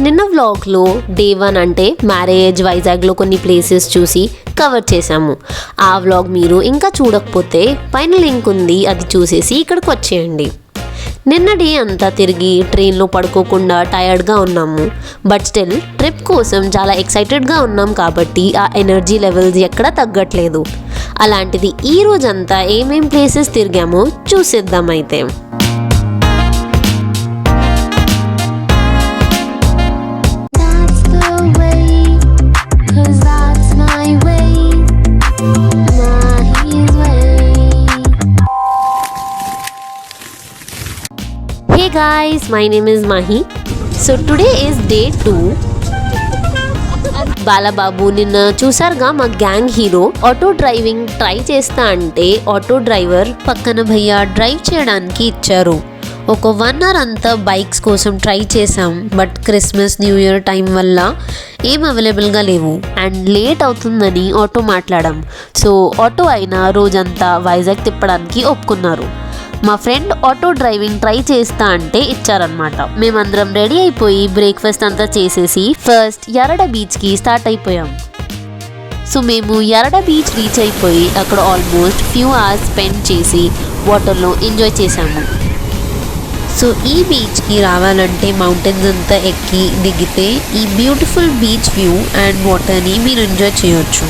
నిన్న వ్లాగ్లో డే 1 అంటే మ్యారేజ్ వైజాగ్లో కొన్ని ప్లేసెస్ చూసి కవర్ చేశాము. ఆ వ్లాగ్ మీరు ఇంకా చూడకపోతే పైన లింక్ ఉంది, అది చూసేసి ఇక్కడికి వచ్చేయండి. నిన్న డే అంతా తిరిగి ట్రైన్లో పడుకోకుండా టయర్డ్గా ఉన్నాము. బట్ స్టిల్ ట్రిప్ కోసం చాలా ఎక్సైటెడ్గా ఉన్నాం కాబట్టి ఆ ఎనర్జీ లెవెల్స్ ఎక్కడా తగ్గట్లేదు. అలాంటిది ఈ రోజంతా ఏమేం ప్లేసెస్ తిరిగామో చూసేద్దాం అయితే. Hey guys, my name is Mahi. So today is day 2. Balababu నిన్న చూసారుగా మా gang hero auto driving try చేస్తా అంటే ఆటో డ్రైవర్ పక్కన భయ్య డ్రైవ్ చేయడానికి ఇచ్చారు. ఒక 1 hour అంతా బైక్స్ కోసం ట్రై చేసాం. But Christmas new year time వల్ల ఏం అవైలబుల్గా లేవు అండ్ లేట్ అవుతుందని ఆటో మాట్లాడాం. సో ఆటో అయినా రోజంతా వైజాగ్ తిప్పడానికి ఒప్పుకున్నారు. మా ఫ్రెండ్ ఆటో డ్రైవింగ్ ట్రై చేస్తా అంటే ఇచ్చారనమాట. మేమందరం రెడీ అయిపోయి బ్రేక్ఫాస్ట్ అంతా చేసేసి ఫస్ట్ యరడ బీచ్కి స్టార్ట్ అయిపోయాం. సో మేము యరడ బీచ్ రీచ్ అయిపోయి అక్కడ ఆల్మోస్ట్ ఫ్యూ అవర్స్ స్పెండ్ చేసి వాటర్లో ఎంజాయ్ చేసాము. సో ఈ బీచ్కి రావాలంటే మౌంటైన్స్ అంతా ఎక్కి దిగితే ఈ బ్యూటిఫుల్ బీచ్ వ్యూ అండ్ వాటర్ని మీరు ఎంజాయ్ చేయొచ్చు.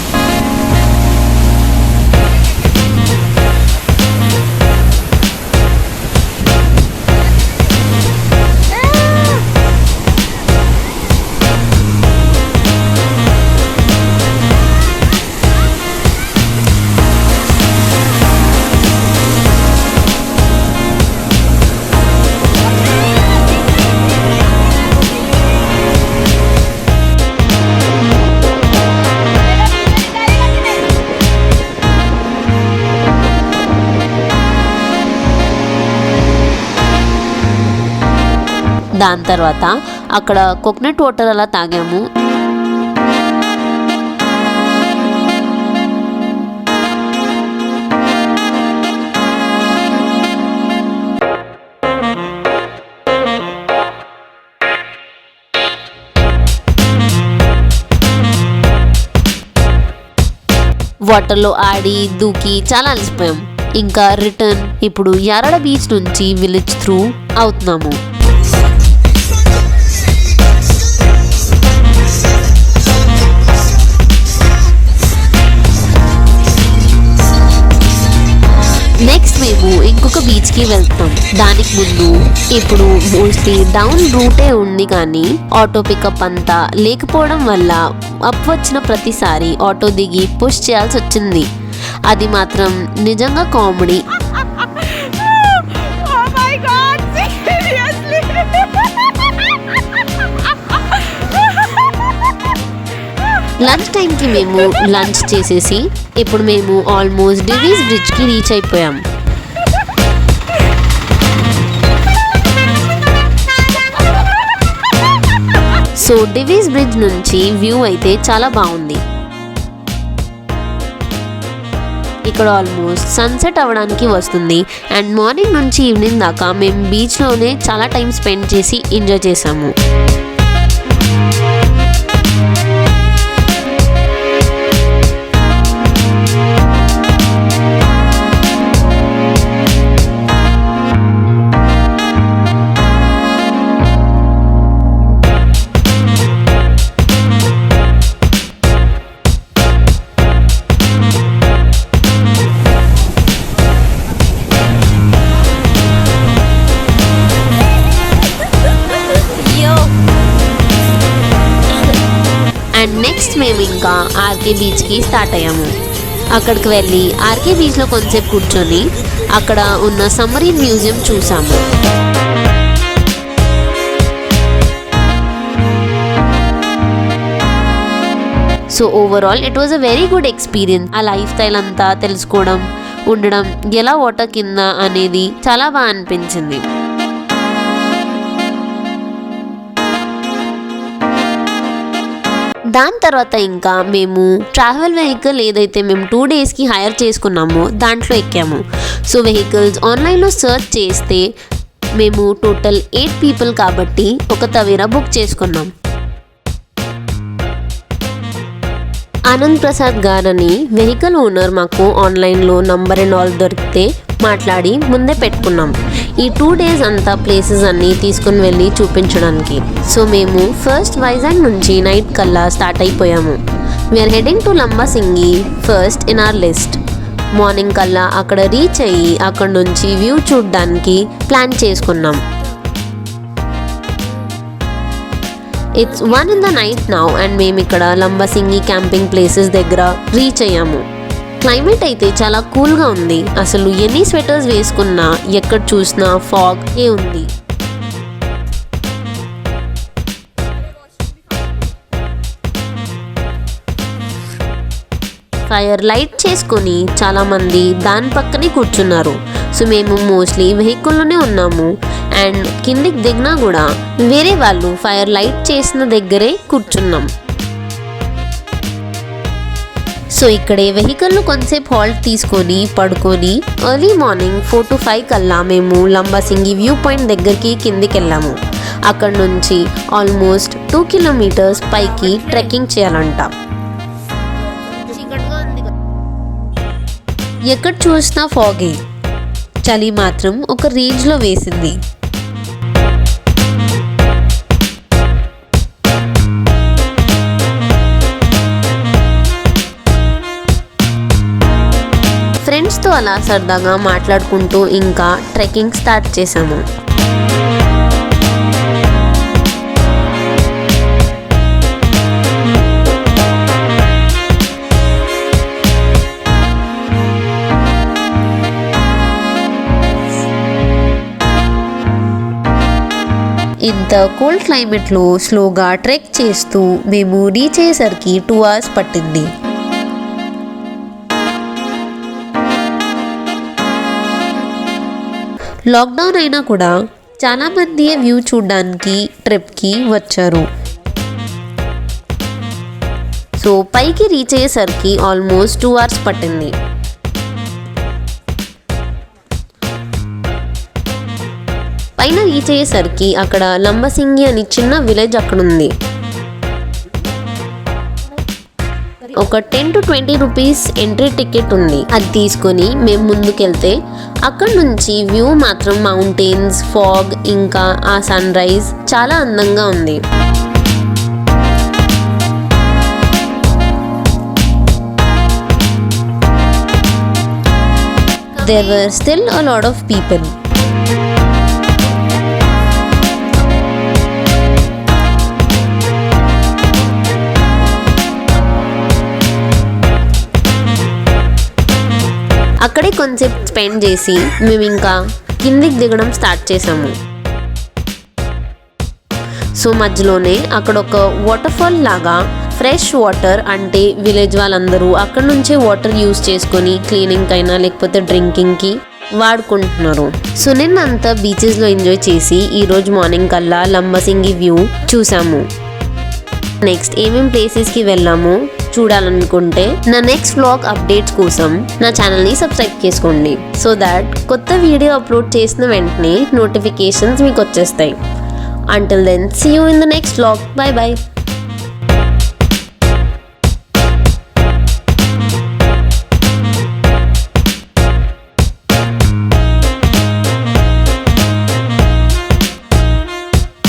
దాని తర్వాత అక్కడ కోకోనట్ వాటర్ అలా తాగాము. వాటర్లో ఆడి దూకి చాలా అలసిపోయాం. ఇంకా రిటర్న్ ఇప్పుడు యారడ బీచ్ నుంచి విలేజ్ త్రూ అవుతున్నాము. నెక్స్ట్ మేము ఇంకొక బీచ్కి వెళ్తాం. దానికి ముందు ఇప్పుడు మోస్ట్లీ డౌన్ రూటే ఉంది, కానీ ఆటో పికప్ అంతా లేకపోవడం వల్ల అప్ వచ్చిన ప్రతిసారి ఆటో దిగి పుష్ చేయాల్సి వచ్చింది. అది మాత్రం నిజంగా కామెడీ. లంచ్ టైంకి మేము లంచ్ చేసేసి ఇప్పుడు మేము ఆల్మోస్ట్ డివీస్ బ్రిడ్జ్కి రీచ్ అయిపోయాం. సో డివీస్ బ్రిడ్జ్ నుంచి వ్యూ అయితే చాలా బాగుంది. ఇక్కడ ఆల్మోస్ట్ సన్సెట్ అవ్వడానికి వస్తుంది అండ్ మార్నింగ్ నుంచి ఈవినింగ్ దాకా మేము బీచ్లోనే చాలా టైం స్పెండ్ చేసి ఎంజాయ్ చేసాము. అండ్ నెక్స్ట్ మేము ఇంకా ఆర్కే బీచ్కి స్టార్ట్ అయ్యాము. అక్కడికి వెళ్ళి ఆర్కే బీచ్లో కొంచెంసేపు కూర్చొని అక్కడ ఉన్న సమ్మరీన్ మ్యూజియం చూసాము. So overall it was a very good experience. ఆ లైఫ్ స్టైల్ అంతా తెలుసుకోవడం, ఉండడం, ఎలా వాటర్ కింద అనేది చాలా బాగా అనిపించింది. దాని తర్వాత ఇంకా మేము ట్రావెల్ వెహికల్ ఏదైతే మేము 2 daysకి హైర్ చేసుకున్నామో దాంట్లో ఎక్కాము. సో వెహికల్స్ ఆన్లైన్లో సర్చ్ చేస్తే మేము టోటల్ 8 people కాబట్టి ఒక తవేరా బుక్ చేసుకున్నాం. ఆనంద్ ప్రసాద్ గారని వెహికల్ ఓనర్ మాకు ఆన్లైన్లో నంబర్ అండ్ ఆల్ దొరికితే మాట్లాడి ముందే పెట్టుకున్నాం. ఈ 2 days అంతా ప్లేసెస్ అన్నీ తీసుకుని వెళ్ళి చూపించడానికి. సో మేము ఫస్ట్ వైజాగ్ నుంచి నైట్ కల్లా స్టార్ట్ అయిపోయాము. We're heading to Lambasingi first in our list. Morning కల్లా అక్కడ రీచ్ అయ్యి అక్కడ నుంచి వ్యూ చూడడానికి ప్లాన్ చేసుకున్నాం. It's 1 in the night now and మేము ఇక్కడ లంబసింగి క్యాంపింగ్ ప్లేసెస్ దగ్గర రీచ్ అయ్యాము. క్లైమేట్ అయితే చాలా కూల్గా ఉంది. అసలు ఎన్ని స్వెటర్స్ వేసుకున్నా ఎక్కడ చూసినా ఫాగ్ ఉంది. ఫైర్ లైట్ చేసుకొని చాలామంది దాని పక్కనే కూర్చున్నారు. సో మేము మోస్ట్లీ వెహికల్లోనే ఉన్నాము అండ్ కిందికి దిగినా కూడా వేరే వాళ్ళు ఫైర్ లైట్ చేసిన దగ్గరే కూర్చున్నాం. సో ఇక్కడే వెహికల్లో కొంతసేపు హాల్ట్ తీసుకొని పడుకొని ఎర్లీ మార్నింగ్ 4 to 5 కల్లా మేము లంబసింగి వ్యూ పాయింట్ దగ్గరికి కిందికి వెళ్ళాము. అక్కడ నుంచి ఆల్మోస్ట్ 2 kilometers పైకి ట్రెక్కింగ్ చేయాలంట. ఎక్కడ చూసినా ఫాగే, చలి మాత్రం ఒక రేంజ్లో వేసింది. ఫ్రెండ్స్తో అలా సరదాగా మాట్లాడుకుంటూ ఇంకా ట్రెక్కింగ్ స్టార్ట్ చేసాము. ఇంత కోల్డ్ క్లైమేట్లో స్లోగా ట్రెక్ చేస్తూ మేము రీచ్ అయ్యేసరికి 2 hours పట్టింది. లాక్డౌన్ అయినా కూడా చాలామంది వ్యూ చూడడానికి ట్రిప్కి వచ్చారు. సో పైకి రీచ్ అయ్యేసరికి ఆల్మోస్ట్ 2 hours పట్టింది. పైన రీచ్ అయ్యేసరికి అక్కడ లంబసింగి అని చిన్న విలేజ్ అక్కడ ఉంది. ఒక 10 to 20 rupees ఎంట్రీ టికెట్ ఉంది. అది తీసుకొని మేము ముందుకెళ్తే అక్కడ నుంచి వ్యూ మాత్రం మౌంటైన్స్, ఫాగ్ ఇంకా ఆ సన్ రైజ్ చాలా అందంగా ఉంది. There were still a lot of people. అక్కడే కొంచెం స్పెండ్ చేసి మేము ఇంకా కిందికి దిగడం స్టార్ట్ చేసాము. సో మధ్యలోనే అక్కడ ఒక వాటర్ ఫాల్ లాగా ఫ్రెష్ వాటర్, అంటే విలేజ్ వాళ్ళందరూ అక్కడ నుంచే వాటర్ యూజ్ చేసుకొని క్లీనింగ్ అయినా లేకపోతే డ్రింకింగ్కి వాడుకుంటున్నారు. సో నిన్నంతా బీచెస్లో ఎంజాయ్ చేసి ఈరోజు మార్నింగ్ కల్లా లంబసింగి వ్యూ చూసాము. నెక్స్ట్ ఏమేం ప్లేసెస్కి వెళ్ళాము చూడాలనుకుంటే నా నెక్స్ట్ వ్లాగ్ అప్డేట్స్ కోసం నా ఛానల్ని సబ్స్క్రైబ్ చేసుకోండి. సో దాట్ కొత్త వీడియో అప్లోడ్ చేసిన వెంటనే నోటిఫికేషన్స్ మీకు వచ్చేస్తాయి. Until then, see you in the next vlog. Bye bye.